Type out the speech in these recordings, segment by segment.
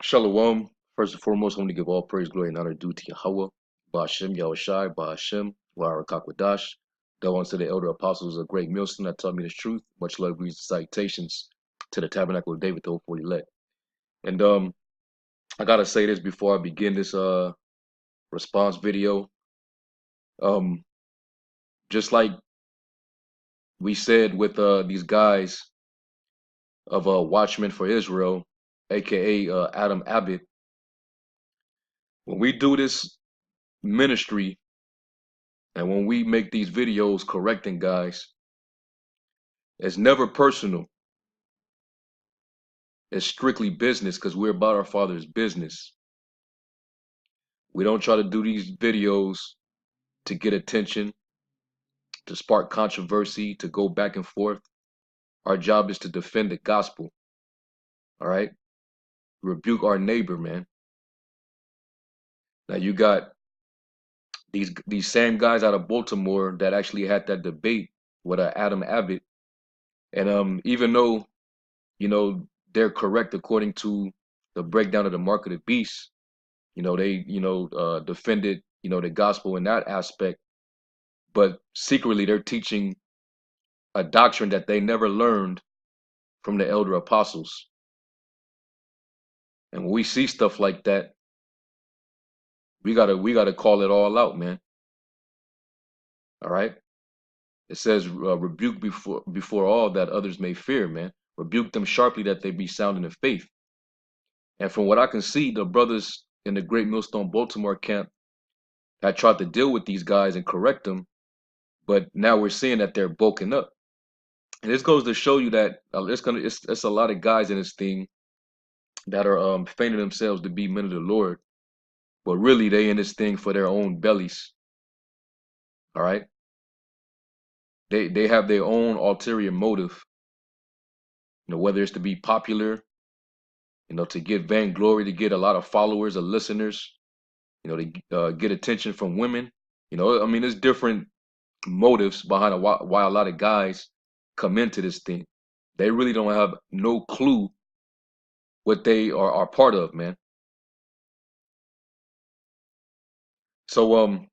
Shalom. First and foremost, I want to give all praise, glory, and honor due to Yahweh, Ba'ashem, Yahushai, Ba'ashem, Wa'arakwadash. Go on to the elder apostles of great millstone that taught me this truth. Much love, greetings, and salutations to the tabernacle of David, the hopeful elect. And I gotta say this before I begin this response video. Just like we said with these guys of Watchmen for Israel, aka Adam Abbott, when we do this ministry and when we make these videos correcting guys, it's never personal. It's strictly business because we're about our Father's business. We don't try to do these videos to get attention, to spark controversy, to go back and forth. Our job is to defend the gospel. All right? Rebuke our neighbor, man. Now you got these same guys out of Baltimore that actually had that debate with Adam Abbott. And even though, they're correct according to the breakdown of the mark of the beast, they defended the gospel in that aspect, but secretly they're teaching a doctrine that they never learned from the elder apostles. And when we see stuff like that, we gotta call it all out, man. All right. It says rebuke before all that others may fear, man. Rebuke them sharply that they be sound in the faith. And from what I can see, the brothers in the Great Millstone Baltimore camp had tried to deal with these guys and correct them, but now we're seeing that they're bulking up. And this goes to show you that it's a lot of guys in this thing that are feigning themselves to be men of the Lord, but really they in this thing for their own bellies. All right, they have their own ulterior motive. Whether it's to be popular, to get vainglory, to get a lot of followers or listeners, to get attention from women. I mean, there's different motives behind why a lot of guys come into this thing. They really don't have no clue what they are part of, man. So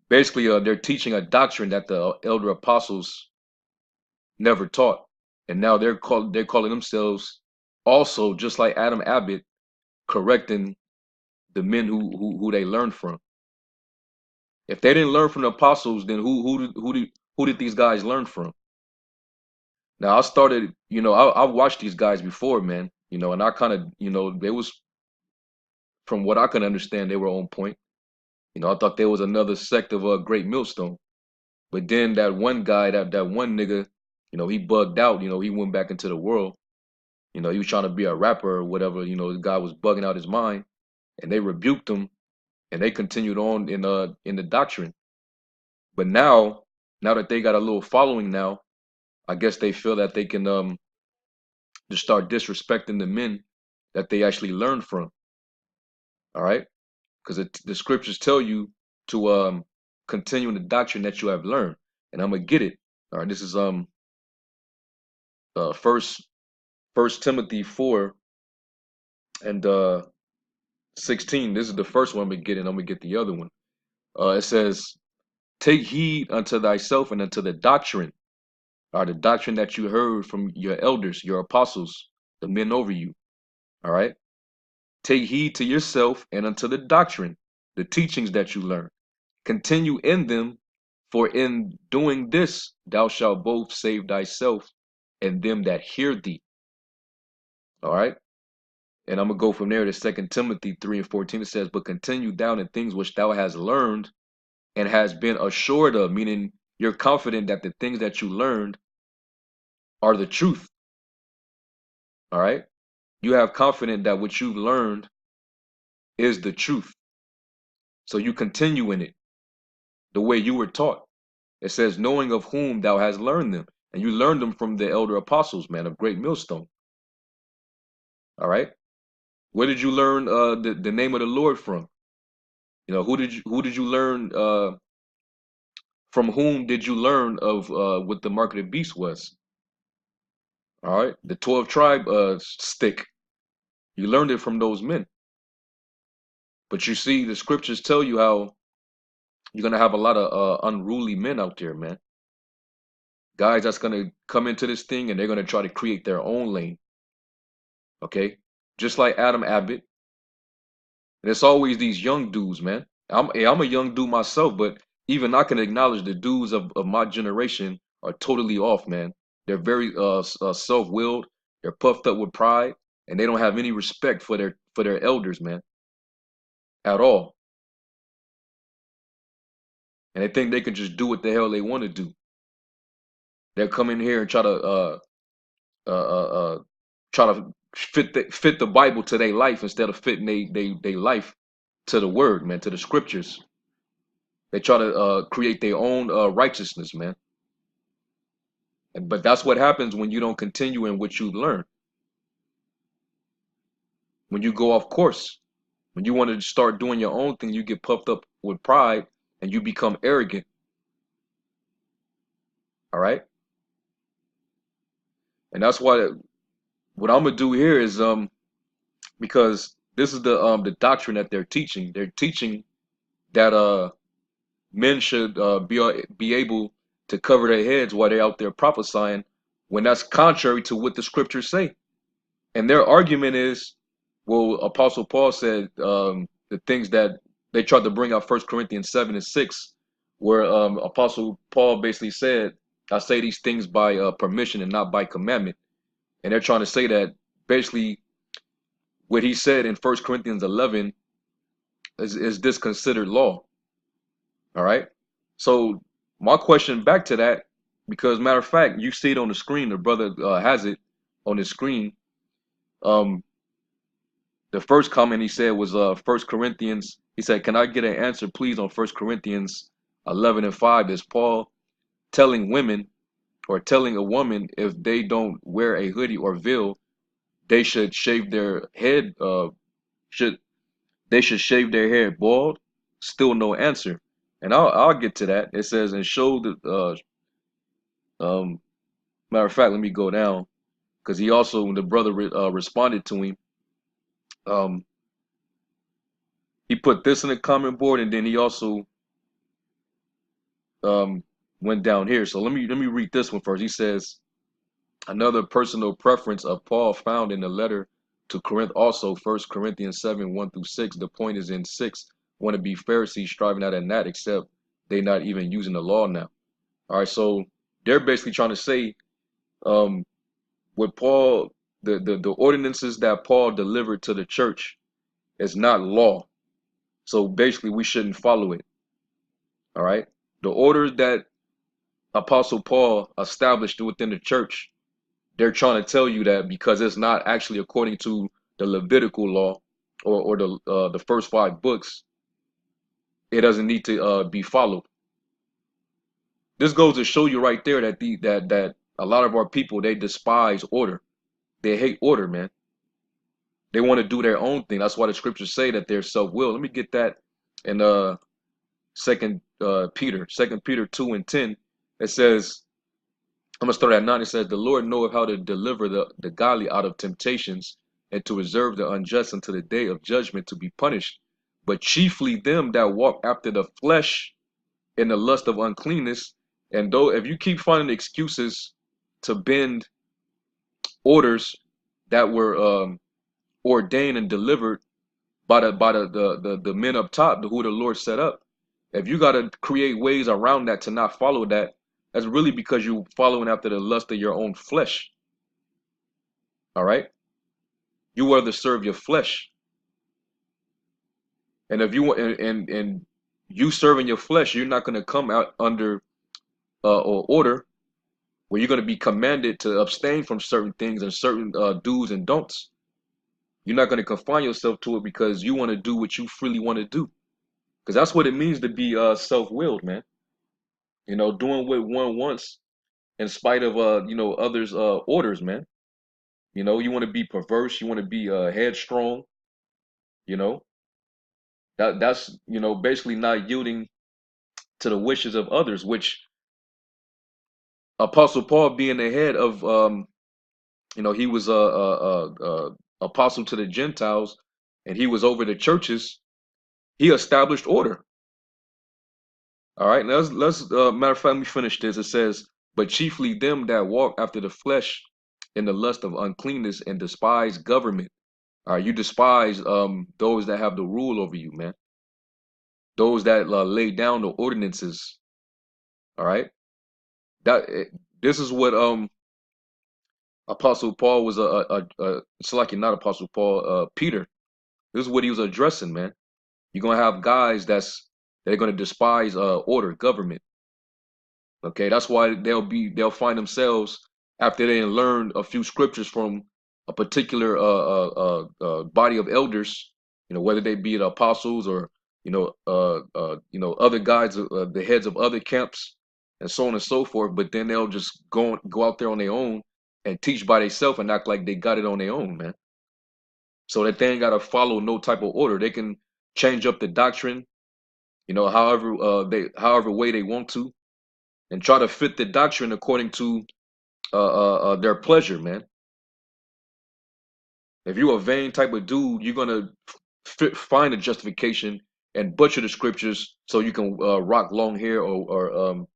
basically they're teaching a doctrine that the elder apostles never taught, and now they're calling themselves also just like Adam Abbott, correcting the men who they learned from. If they didn't learn from the apostles, then who did these guys learn from? Now I started, I watched these guys before, man, and I kind of, they was, from what I can understand, they were on point. I thought there was another sect of a Great Millstone. But then that one guy, that one nigga, he bugged out. He went back into the world. He was trying to be a rapper or whatever. The guy was bugging out his mind, and they rebuked him, and they continued on in the doctrine. But now that they got a little following now, I guess they feel that they can just start disrespecting the men that they actually learned from. All right, because the scriptures tell you to continue in the doctrine that you have learned, and I'm gonna get it. All right, this is First Timothy 4 and 16. This is the first one I'm gonna get, and I'm gonna get the other one. It says, "Take heed unto thyself and unto the doctrine, or the doctrine that you heard from your elders, your apostles, the men over you." All right. Take heed to yourself and unto the doctrine, the teachings that you learn. Continue in them, for in doing this thou shalt both save thyself and them that hear thee. All right. And I'm going to go from there to 2 Timothy 3 and 14. It says, "But continue down in things which thou hast learned and has been assured of," meaning you're confident that the things that you learned are the truth. All right. You have confidence that what you've learned is the truth. So you continue in it the way you were taught. It says, "Knowing of whom thou hast learned them." And you learned them from the elder apostles, man, of Great Millstone. All right. Where did you learn the name of the Lord from? Who did you learn from whom did you learn of what the mark of the beast was? All right, the 12 tribe stick. You learned it from those men. But you see, the scriptures tell you how you're gonna have a lot of unruly men out there, man. Guys that's gonna come into this thing and they're gonna try to create their own lane. Okay, just like Adam Abbott. And it's always these young dudes, man. I'm a young dude myself, but even I can acknowledge the dudes of my generation are totally off, man. They're very self-willed. They're puffed up with pride, and they don't have any respect for their elders, man, at all. And they think they can just do what the hell they want to do. They'll come in here and uh, uh, uh, try to fit the Bible to their life instead of fitting they life to the word, man, to the scriptures. They try to create their own righteousness, man. But that's what happens when you don't continue in what you learn. When you go off course, when you want to start doing your own thing, you get puffed up with pride and you become arrogant. All right. And that's why what I'm gonna do here is because this is the doctrine that they're teaching. They're teaching that men should be able to cover their heads while they're out there prophesying, when that's contrary to what the scriptures say. And their argument is, well, Apostle Paul said the things that they tried to bring out, 1 Corinthians 7 and 6, where Apostle Paul basically said, I say these things by permission and not by commandment. And they're trying to say that basically what he said in 1 Corinthians 11 is this considered law. All right. So my question back to that, because matter of fact, you see it on the screen, the brother has it on his screen. Um, The first comment he said was 1 Corinthians. He said, can I get an answer, please, on 1 Corinthians 11 and 5? Is Paul telling women or telling a woman if they don't wear a hoodie or veil, they should shave their head, should they should shave their hair bald? Still no answer. And I'll get to that. It says, and show the matter of fact, let me go down, because he also, when the brother responded to him, um he put this in the comment board, and then he also um, went down here. So let me read this one first. He says, another personal preference of Paul found in the letter to Corinth also, 1 Corinthians 7 1 through 6. The point is in 6, want to be Pharisees striving at a gnat, except they not even using the law now. All right, so they're basically trying to say um, what Paul, the ordinances that Paul delivered to the church is not law. So basically we shouldn't follow it. All right. The orders that Apostle Paul established within the church, they're trying to tell you that because it's not actually according to the Levitical law or the first 5 books, it doesn't need to be followed. This goes to show you right there that that a lot of our people, they despise order. They hate order, man. They want to do their own thing. That's why the scriptures say that they're self-willed. Let me get that in Second Peter 2 and 10. It says, I'm gonna start at 9. It says, the Lord knoweth how to deliver the godly out of temptations, and to reserve the unjust until the day of judgment to be punished, but chiefly them that walk after the flesh in the lust of uncleanness. And though if you keep finding excuses to bend orders that were ordained and delivered by the men up top, who the Lord set up, if you got to create ways around that to not follow that, that's really because you're following after the lust of your own flesh. All right. You are to serve your flesh. And if you want, and you serving your flesh, you're not going to come out under or order where you're going to be commanded to abstain from certain things and certain do's and don'ts. You're not going to confine yourself to it because you want to do what you freely want to do. Because that's what it means to be self-willed, man. You know, doing what one wants in spite of others' orders, man. You know, you want to be perverse, you want to be headstrong. You know, that's basically not yielding to the wishes of others, which Apostle Paul being the head of he was apostle to the Gentiles, and he was over the churches, he established order. All right, let's matter of fact, let me finish this. It says, but chiefly them that walk after the flesh in the lust of uncleanness and despise government. All right, you despise those that have the rule over you, man. Those that lay down the ordinances. All right, that this is what Apostle Paul was it's like not Apostle Paul, Peter. This is what he was addressing, man. You're gonna have guys they're gonna despise order, government. Okay, that's why they'll find themselves after they learn a few scriptures from a particular body of elders, whether they be the apostles or other guys, the heads of other camps, and so on and so forth. But then they'll just go out there on their own and teach by themselves and act like they got it on their own, man. So that they ain't gotta follow no type of order. They can change up the doctrine, however way they want to, and try to fit the doctrine according to their pleasure, man. If you're a vain type of dude, you're gonna find a justification and butcher the scriptures so you can rock long hair or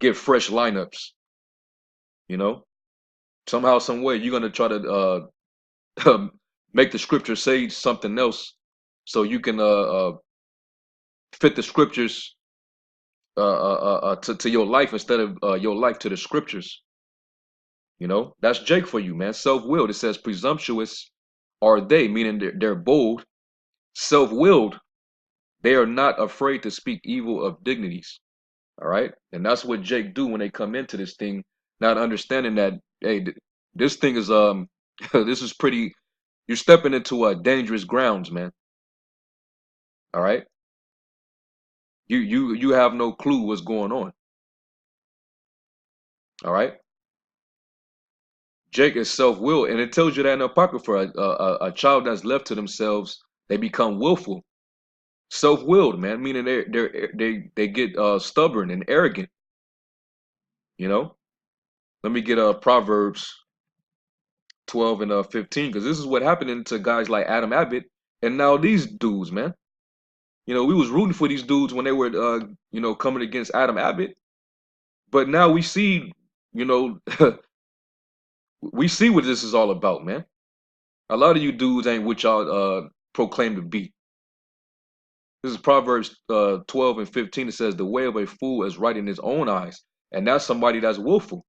get fresh lineups. You know, somehow, some way, you're gonna try to make the scripture say something else so you can fit the scriptures to your life instead of your life to the scriptures. That's Jake for you, man. Self-willed. It says presumptuous are they, meaning they're bold. Self-willed, they are not afraid to speak evil of dignities. All right, and that's what Jake do when they come into this thing, not understanding that, hey, this thing is this is pretty. You're stepping into dangerous grounds, man. All right, you have no clue what's going on. All right, Jake is self-willed, and it tells you that in the Apocrypha, a child that's left to themselves, they become willful. Self-willed, man, meaning they get stubborn and arrogant. You know. Let me get Proverbs 12 and 15, because this is what happened to guys like Adam Abbott and now these dudes, man. We was rooting for these dudes when they were coming against Adam Abbott, but now we see, you know, we see what this is all about, man. A lot of you dudes ain't what y'all proclaim to be. This is Proverbs 12 and 15. It says, the way of a fool is right in his own eyes. And that's somebody that's willful.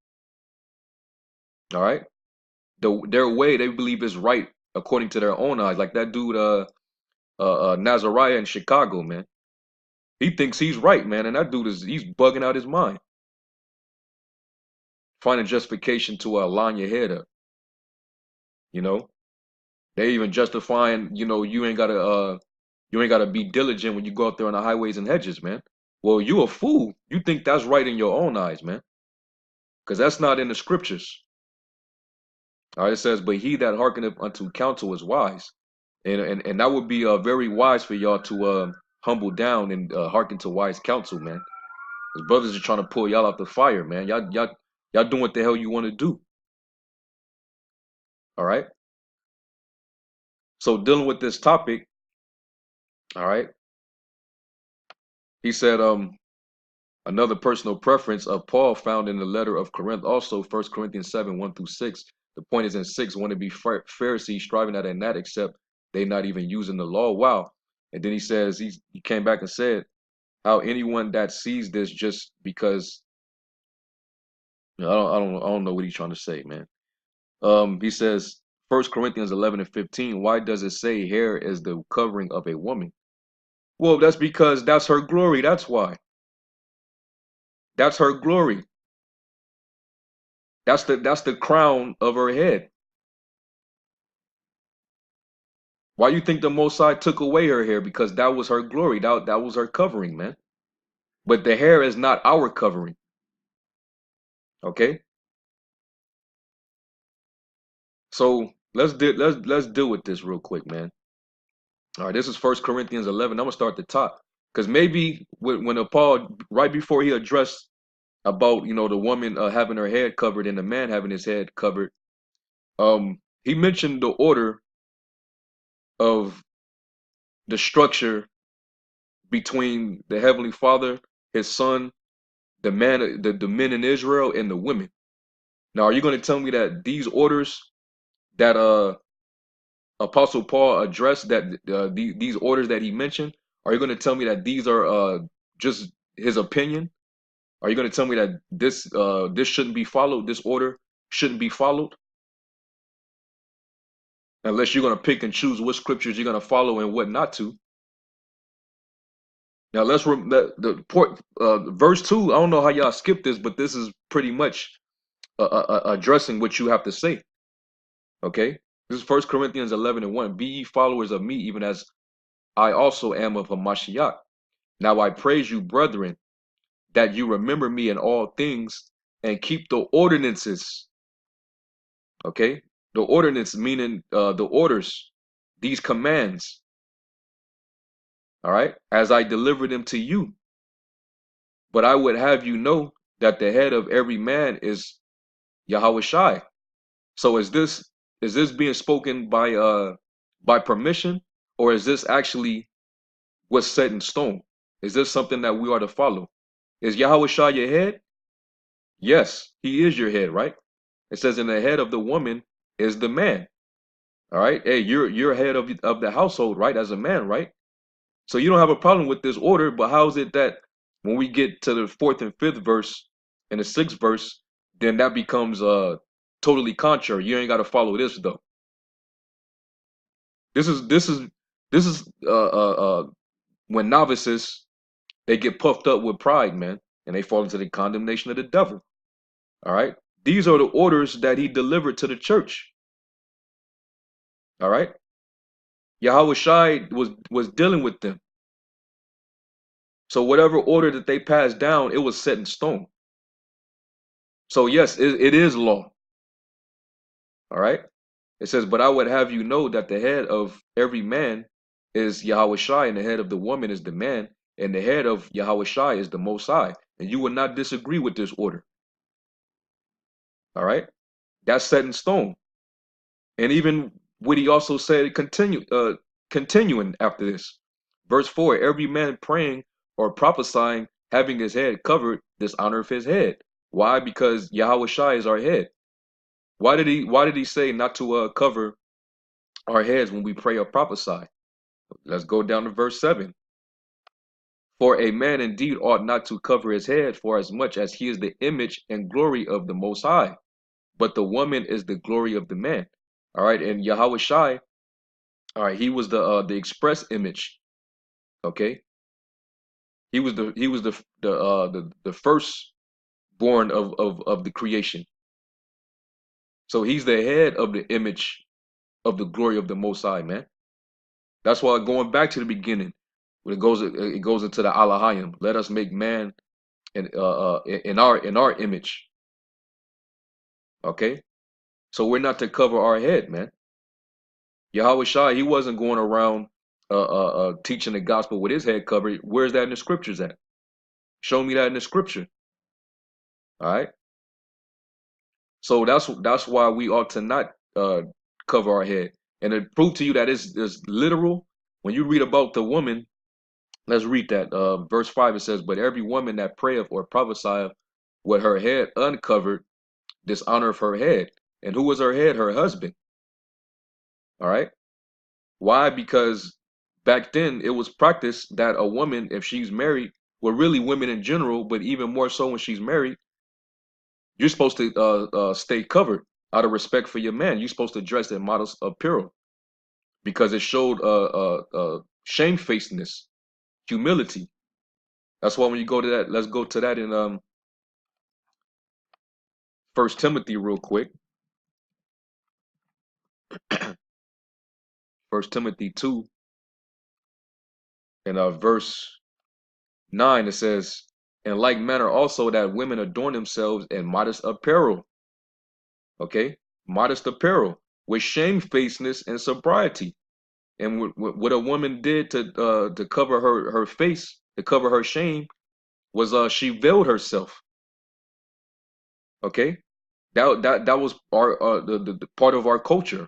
All right. Their way, they believe is right according to their own eyes. Like that dude, Nazariah in Chicago, man. He thinks he's right, man. And that dude he's bugging out his mind. Finding justification to line your head up. You know, they even justifying, you ain't gotta be diligent when you go out there on the highways and hedges, man. Well, you a fool. You think that's right in your own eyes, man. Because that's not in the scriptures. All right, it says, but he that hearkeneth unto counsel is wise. And that would be very wise for y'all to humble down and hearken to wise counsel, man. His brothers are trying to pull y'all out the fire, man. Y'all doing what the hell you want to do. All right. So dealing with this topic, all right. He said, another personal preference of Paul found in the letter of Corinth, also 1 Corinthians 7, 1 through 6. The point is in 6, want to be Pharisees striving at that, except they not even using the law. Wow. And then he says, he came back and said, how anyone that sees this just because, I don't know what he's trying to say, man. He says, 1 Corinthians 11 and 15, why does it say hair is the covering of a woman? Well, that's because that's her glory. That's why. That's her glory. That's the crown of her head. Why you think the Most High took away her hair? Because that was her glory. That was her covering, man. But the hair is not our covering. Okay? So let's deal with this real quick, man. All right, this is 1 Corinthians 11. I'm gonna start at the top. Because maybe when Paul, right before he addressed about the woman having her head covered and the man having his head covered, he mentioned the order of the structure between the Heavenly Father, His Son, the men in Israel, and the women. Now, are you going to tell me that these orders that Apostle Paul addressed, that these orders that he mentioned, are you going to tell me that these are just his opinion? Are you going to tell me that this shouldn't be followed? This order shouldn't be followed, unless you're going to pick and choose what scriptures you're going to follow and what not to. Now verse 2. I don't know how y'all skip this, but this is pretty much addressing what you have to say. Okay, this is 1 Corinthians 11:1. Be ye followers of me, even as I also am of Hamashiach. Now I praise you, brethren, that you remember me in all things and keep the ordinances. Okay, the ordinance meaning the orders, these commands. All right, as I deliver them to you. But I would have you know that the head of every man is Yahweh Shai. So is this being spoken by permission, or is this actually what's set in stone? Is this something that we are to follow? Is Yahweh Shai your head? Yes, he is your head, right? It says, in the head of the woman is the man. All right. Hey, you're head of the household, right? As a man, right? So you don't have a problem with this order, but how is it that when we get to the fourth and fifth verse and the sixth verse, then that becomes totally contrary? You ain't got to follow this though. This is when novices, they get puffed up with pride, man, and they fall into the condemnation of the devil. All right. These are the orders that he delivered to the church. All right. Yahweh Shai was dealing with them. So whatever order that they passed down, it was set in stone. So yes, it is law. All right. It says, but I would have you know that the head of every man is Yahweh Shai, and the head of the woman is the man, and the head of Yahweh Shai is the Most High. And you would not disagree with this order. All right. That's set in stone. And even what he also said, continuing after this. Verse 4, every man praying or prophesying, having his head covered, dishonoreth his head. Why? Because Yahweh Shai is our head. Why did he say not to cover our heads when we pray or prophesy? Let's go down to verse 7. For a man indeed ought not to cover his head, for as much as he is the image and glory of the Most High, but the woman is the glory of the man. All right, and Yahweh Shai, all right, he was the express image. Okay, he was the first born of the creation. So he's the head of the image of the glory of the Most High, man. That's why going back to the beginning, when it goes into the Alahayim, let us make man in our image. Okay, so we're not to cover our head, man. Yahweh Shai, he wasn't going around teaching the gospel with his head covered. Where's that in the scriptures at? Show me that in the scripture. All right. So that's why we ought to not cover our head. And to prove to you that it's literal, when you read about the woman, let's read that. Verse 5, it says, but every woman that prayeth or prophesieth with her head uncovered dishonoreth her head. And who was her head? Her husband. All right. Why? Because back then it was practiced that a woman, if she's married, well, really women in general, but even more so when she's married, you're supposed to stay covered out of respect for your man. You're supposed to dress in modest apparel because it showed shamefacedness, humility. That's why when you go to that, let's go to that in 1 Timothy real quick. 1 Timothy 2 and verse 9, it says, in like manner also that women adorn themselves in modest apparel. Okay, modest apparel with shamefacedness and sobriety. And what a woman did to cover her face, to cover her shame, was she veiled herself. Okay, that was our the part of our culture.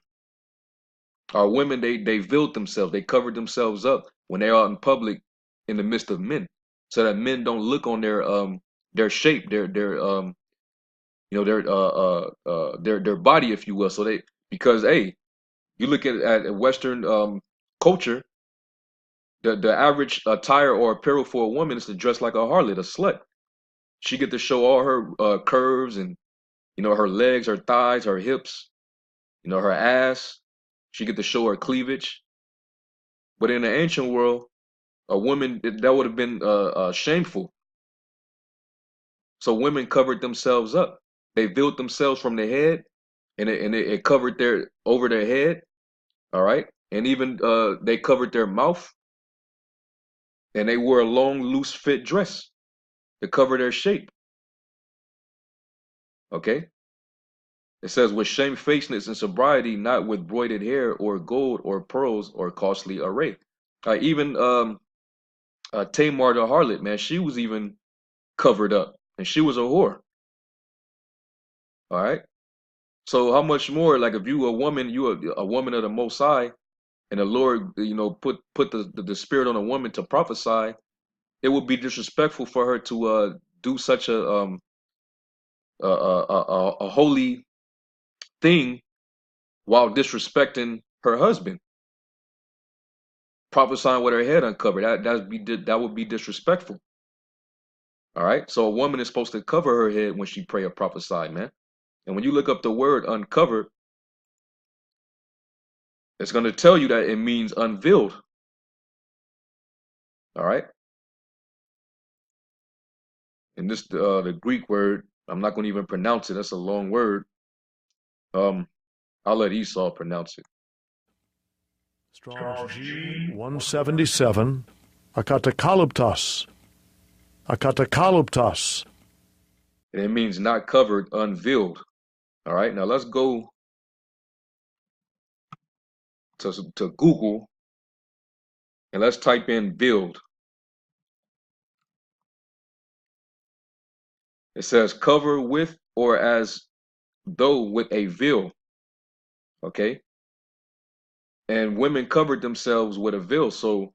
Our women, they veiled themselves, they covered themselves up when they're out in public in the midst of men, so that men don't look on their shape, their their body, if you will. So they, because hey, you look at Western culture, the average attire or apparel for a woman is to dress like a harlot, a slut. She get to show all her curves and her legs, her thighs, her hips, her ass. She get to show her cleavage. But in the ancient world, a woman that would have been shameful. So women covered themselves up. They veiled themselves from the head, and it covered their over their head. All right, and even they covered their mouth, and they wore a long, loose fit dress to cover their shape. Okay, it says with shamefacedness and sobriety, not with broided hair or gold or pearls or costly array. Even Tamar the harlot, man, she was even covered up, and she was a whore. All right. So how much more, like if you a woman, you a woman of the Most High, and the Lord, put the spirit on a woman to prophesy, it would be disrespectful for her to do such a holy thing while disrespecting her husband, prophesying with her head uncovered. That would be disrespectful. All right. So a woman is supposed to cover her head when she pray or prophesy, man. And when you look up the word uncovered, it's going to tell you that it means unveiled. All right. And this the Greek word, I'm not going to even pronounce it. That's a long word. Um, I'll let Esau pronounce it. Strong's G 177, akatakaluptos. Akatakaluptos. And it means not covered, unveiled. All right. Now let's go to Google and let's type in veiled. It says cover with or as though with a veil. Okay. And women covered themselves with a veil. So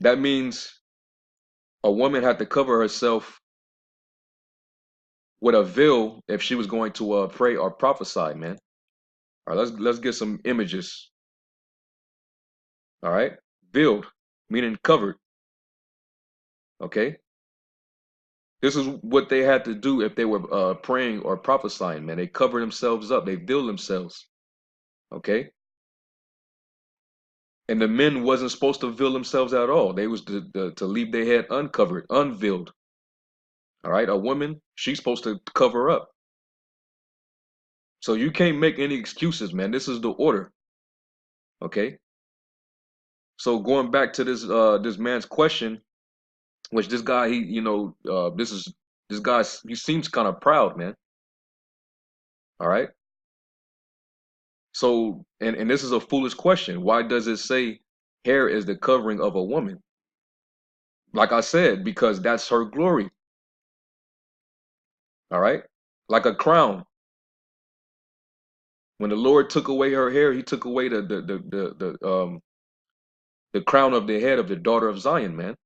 that means a woman had to cover herself with a veil if she was going to pray or prophesy, man. All right, let's get some images. All right, veiled meaning covered. Okay, this is what they had to do if they were praying or prophesying, man. They cover themselves up, they veil themselves. Okay, and the men wasn't supposed to veil themselves at all. They was to leave their head uncovered, unveiled. All right, a woman, she's supposed to cover up. So you can't make any excuses, man. This is the order. Okay. So going back to this man's question, which this guy this guy, he seems kind of proud, man. All right. So and this is a foolish question. Why does it say hair is the covering of a woman? Like I said, because that's her glory. All right. Like a crown. When the Lord took away her hair, he took away the crown of the head of the daughter of Zion, man.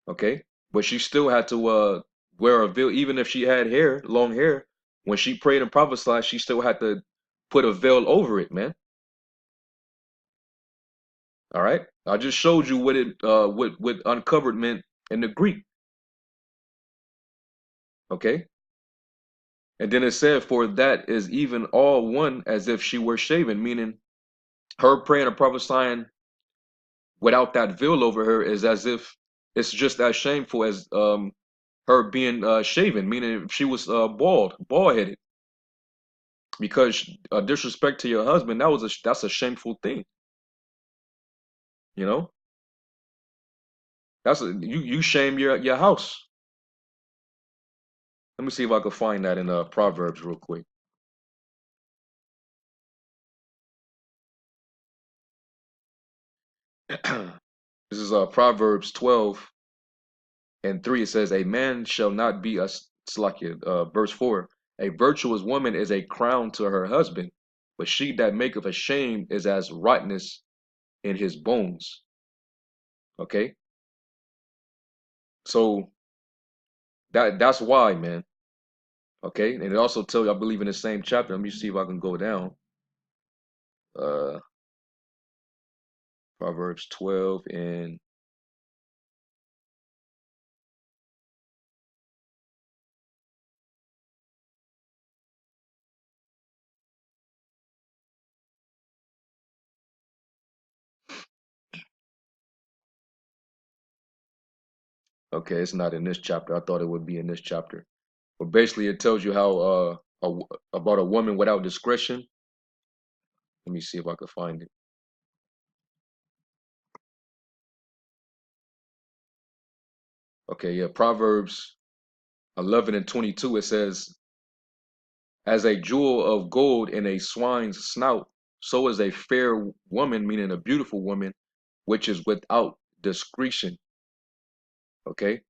Okay. But she still had to wear a veil, even if she had hair, long hair. When she prayed and prophesied, she still had to put a veil over it, man. All right. I just showed you what it what uncovered meant in the Greek. Okay. And then it said, for that is even all one as if she were shaven, meaning her praying and prophesying without that veil over her is as if it's just as shameful as her being shaven, meaning if she was bald headed. Because disrespect to your husband, that's a shameful thing. You know, you shame your house. Let me see if I can find that in Proverbs real quick. This is Proverbs 12:3. It says, "A man shall not be a slakia." Verse 4: "A virtuous woman is a crown to her husband, but she that maketh ashamed is as rottenness in his bones. Okay, so that's why, man. Okay, and it also tells you, I believe in the same chapter. Let me see if I can go down. Uh, Proverbs 12 and okay, it's not in this chapter. I thought it would be in this chapter. But basically, it tells you how about a woman without discretion. Let me see if I can find it. Okay, yeah, Proverbs 11 and 22. It says, "As a jewel of gold in a swine's snout, so is a fair woman, meaning a beautiful woman, which is without discretion." Okay,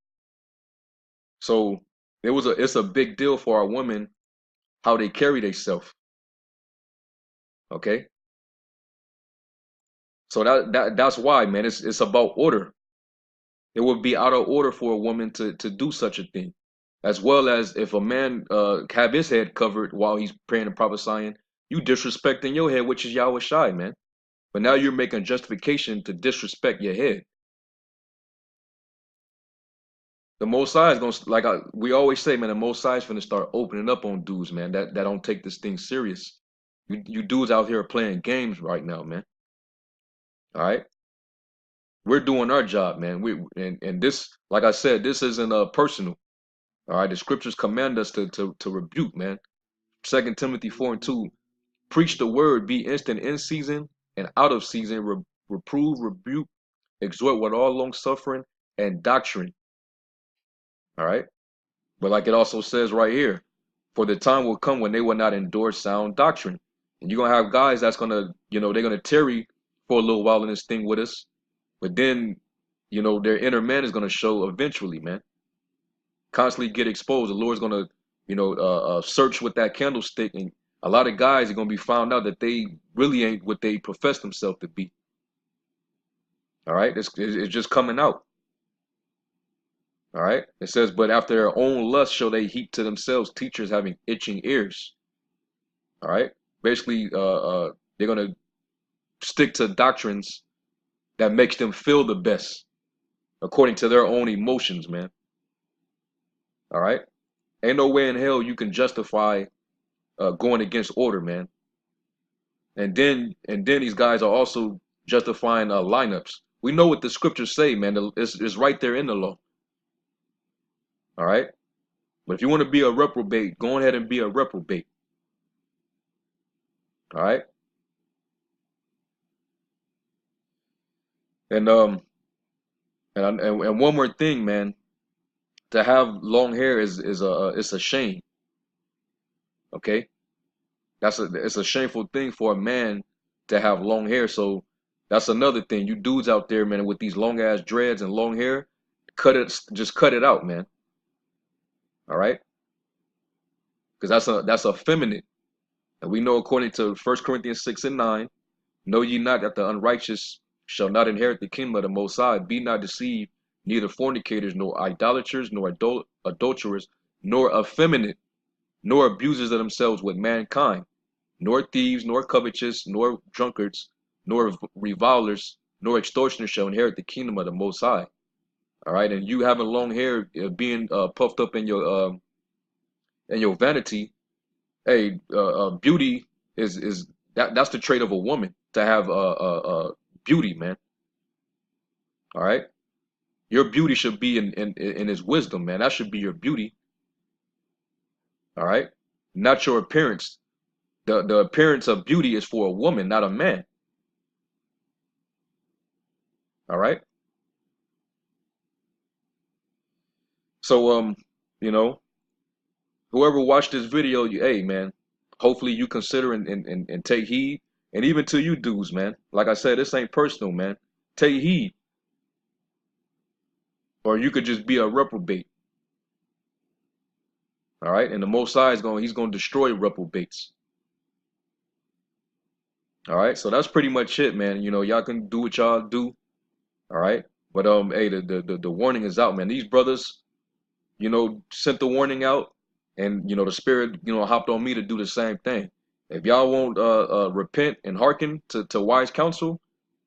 so it's a big deal for a woman how they carry themselves. Okay, so that's why, man. It's about order. It would be out of order for a woman to do such a thing, as well as if a man have his head covered while he's praying and prophesying, you disrespecting your head, which is Yahweh Shai, man. But now you're making justification to disrespect your head. The Most High is gonna, like we always say, man. The Most High is gonna start opening up on dudes, man. That don't take this thing serious. You dudes out here playing games right now, man. All right, we're doing our job, man. And this, like I said, this isn't personal. All right, the scriptures command us to rebuke, man. 2 Timothy 4 and 2. Preach the word, be instant in season and out of season, reprove, rebuke, exhort with all long suffering and doctrine. All right. But like it also says right here, for the time will come when they will not endure sound doctrine. And you're gonna have guys that's gonna, they're gonna tarry for a little while in this thing with us, but then, their inner man is gonna show eventually, man. Constantly get exposed. The Lord's gonna, search with that candlestick, and a lot of guys are gonna be found out that they really ain't what they profess themselves to be. All right, it's just coming out. All right, it says, but after their own lust shall they heap to themselves teachers having itching ears. All right, basically, they're gonna stick to doctrines that makes them feel the best according to their own emotions, man. All right, ain't no way in hell you can justify going against order, man. And then these guys are also justifying lineups. We know what the scriptures say, man. It's right there in the law. All right. But if you want to be a reprobate, go ahead and be a reprobate. All right. And and one more thing, man. To have long hair is it's a shame. Okay. It's a shameful thing for a man to have long hair. So that's another thing. You dudes out there, man, with these long ass dreads and long hair, just cut it out, man. All right. Because that's effeminate. And we know according to 1 Corinthians 6 and 9, know ye not that the unrighteous shall not inherit the kingdom of the Most High? Be not deceived, neither fornicators, nor idolaters, nor adulterers, nor effeminate, nor abusers of themselves with mankind, nor thieves, nor covetous, nor drunkards, nor revilers, nor extortioners shall inherit the kingdom of the Most High. All right, and you having long hair, being puffed up in your vanity. Hey, beauty is that's the trait of a woman to have beauty, man. All right, your beauty should be in his wisdom, man. That should be your beauty. All right, not your appearance. The appearance of beauty is for a woman, not a man. All right. So you know, whoever watched this video, hey man, hopefully you consider and take heed. And even to you dudes, man. Like I said, this ain't personal, man. Take heed, or you could just be a reprobate. All right, and the Most High he's gonna destroy reprobates. All right, so that's pretty much it, man. You know, y'all can do what y'all do. All right, but hey, the warning is out, man. These brothers, you know, sent the warning out, and you know, the spirit, you know, hopped on me to do the same thing. If y'all won't repent and hearken to wise counsel,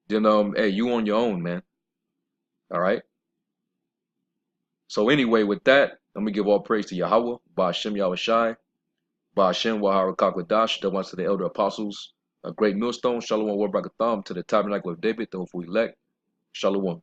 then hey, you on your own, man. All right. So anyway, with that, let me give all praise to Yahweh, Ba'ashem Yahushai, Ba'ashem Waharakakadash, the ones to the elder apostles, a great millstone, Shalom Warbrakatham, to the tabernacle of David, the hopeful elect, Shalom.